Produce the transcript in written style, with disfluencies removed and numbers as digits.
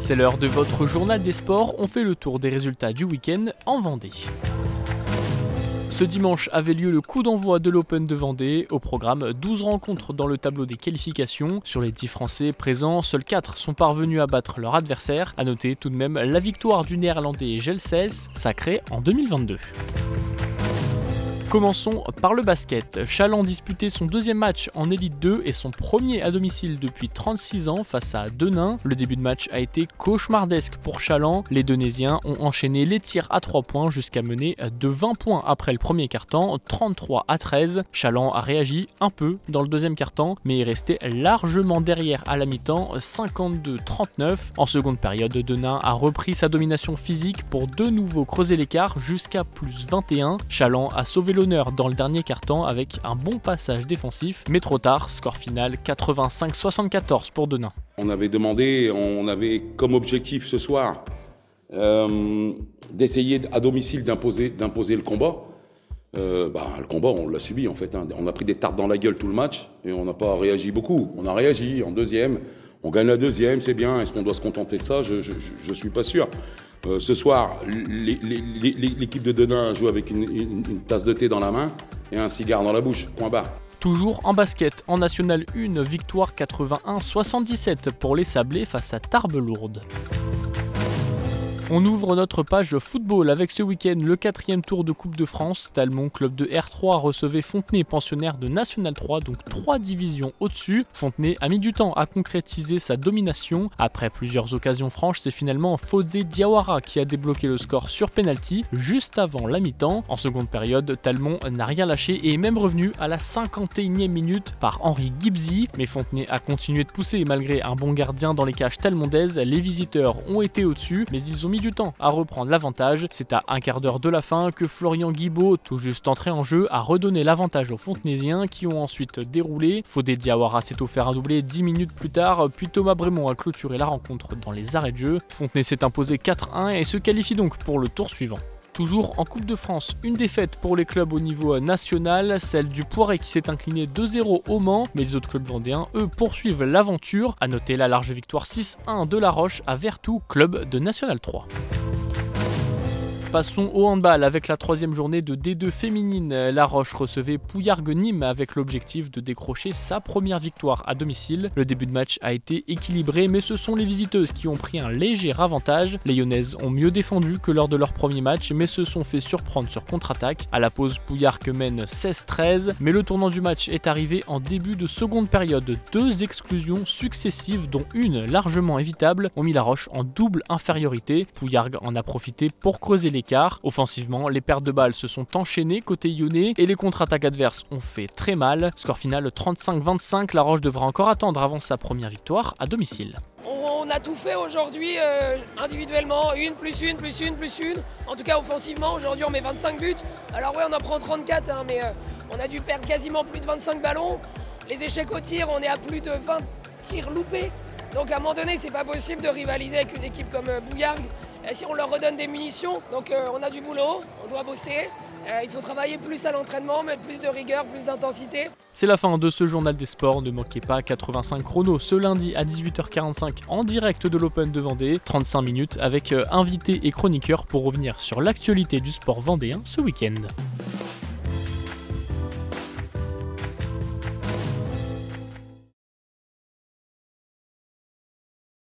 C'est l'heure de votre journal des sports, on fait le tour des résultats du week-end en Vendée. Ce dimanche avait lieu le coup d'envoi de l'Open de Vendée. Au programme, 12 rencontres dans le tableau des qualifications. Sur les 10 Français présents, seuls 4 sont parvenus à battre leur adversaire. A noter tout de même la victoire du Néerlandais Gelsels, sacré en 2022. Commençons par le basket. Chaland disputait son deuxième match en Élite 2 et son premier à domicile depuis 36 ans face à Denain. Le début de match a été cauchemardesque pour Chaland. Les Donésiens ont enchaîné les tirs à 3 points jusqu'à mener de 20 points après le premier quart-temps, 33-13. Chaland a réagi un peu dans le deuxième quart-temps, mais est resté largement derrière à la mi-temps, 52-39. En seconde période, Denain a repris sa domination physique pour de nouveau creuser l'écart jusqu'à plus 21. Chaland a sauvé l'honneur dans le dernier quart-temps avec un bon passage défensif, mais trop tard, score final 85-74 pour Denain. On avait comme objectif ce soir d'essayer à domicile d'imposer le combat. Le combat, on l'a subi en fait. On a pris des tartes dans la gueule tout le match et on n'a pas réagi beaucoup. On a réagi en deuxième, on gagne la deuxième, c'est bien. Est-ce qu'on doit se contenter de ça? Je suis pas sûr. Ce soir, l'équipe de Denain joue avec une tasse de thé dans la main et un cigare dans la bouche, point barre. Toujours en basket, en National 1, victoire 81-77 pour les Sablés face à Tarbes-Lourdes. On ouvre notre page football avec ce week-end le 4e tour de Coupe de France. Talmont, club de R3, recevait Fontenay, pensionnaire de National 3, donc 3 divisions au-dessus. Fontenay a mis du temps à concrétiser sa domination. Après plusieurs occasions franches, c'est finalement Fodé Diawara qui a débloqué le score sur penalty juste avant la mi-temps. En seconde période, Talmont n'a rien lâché et est même revenu à la 51e minute par Henri Gibbsy. Mais Fontenay a continué de pousser malgré un bon gardien dans les cages talmondaises. Les visiteurs ont été au-dessus, mais ils ont mis du temps à reprendre l'avantage. C'est à un quart d'heure de la fin que Florian Guibaud, tout juste entré en jeu, a redonné l'avantage aux Fontenaisiens qui ont ensuite déroulé. Fodé Diawara s'est offert un doublé 10 minutes plus tard, puis Thomas Brémond a clôturé la rencontre dans les arrêts de jeu. Fontenay s'est imposé 4-1 et se qualifie donc pour le tour suivant. Toujours en Coupe de France, une défaite pour les clubs au niveau national, celle du Poiré qui s'est incliné 2-0 au Mans, mais les autres clubs vendéens, eux, poursuivent l'aventure. A noter la large victoire 6-1 de La Roche à Vertou, club de National 3. Passons au handball avec la 3e journée de D2 féminine. La Roche recevait Pouillargues-Nîmes avec l'objectif de décrocher sa première victoire à domicile. Le début de match a été équilibré, mais ce sont les visiteuses qui ont pris un léger avantage. Les Lyonnaises ont mieux défendu que lors de leur premier match, mais se sont fait surprendre sur contre-attaque. À la pause, Pouillargues mène 16-13, mais le tournant du match est arrivé en début de seconde période. 2 exclusions successives, dont une largement évitable, ont mis La Roche en double infériorité. Pouillargues en a profité pour creuser l'écart. Offensivement, les pertes de balles se sont enchaînées côté lyonnais et les contre-attaques adverses ont fait très mal. Score final 35-25, La Roche devra encore attendre avant sa première victoire à domicile. On a tout fait aujourd'hui individuellement, une. En tout cas offensivement, aujourd'hui on met 25 buts. Alors ouais, on en prend 34, mais on a dû perdre quasiment plus de 25 ballons. Les échecs au tir, on est à plus de 20 tirs loupés. Donc à un moment donné, c'est pas possible de rivaliser avec une équipe comme Pouillargues. Si on leur redonne des munitions, donc on a du boulot, on doit bosser. Il faut travailler plus à l'entraînement, mettre plus de rigueur, plus d'intensité. C'est la fin de ce journal des sports. Ne manquez pas 85 chronos ce lundi à 18h45 en direct de l'Open de Vendée. 35 minutes avec invités et chroniqueurs pour revenir sur l'actualité du sport vendéen ce week-end.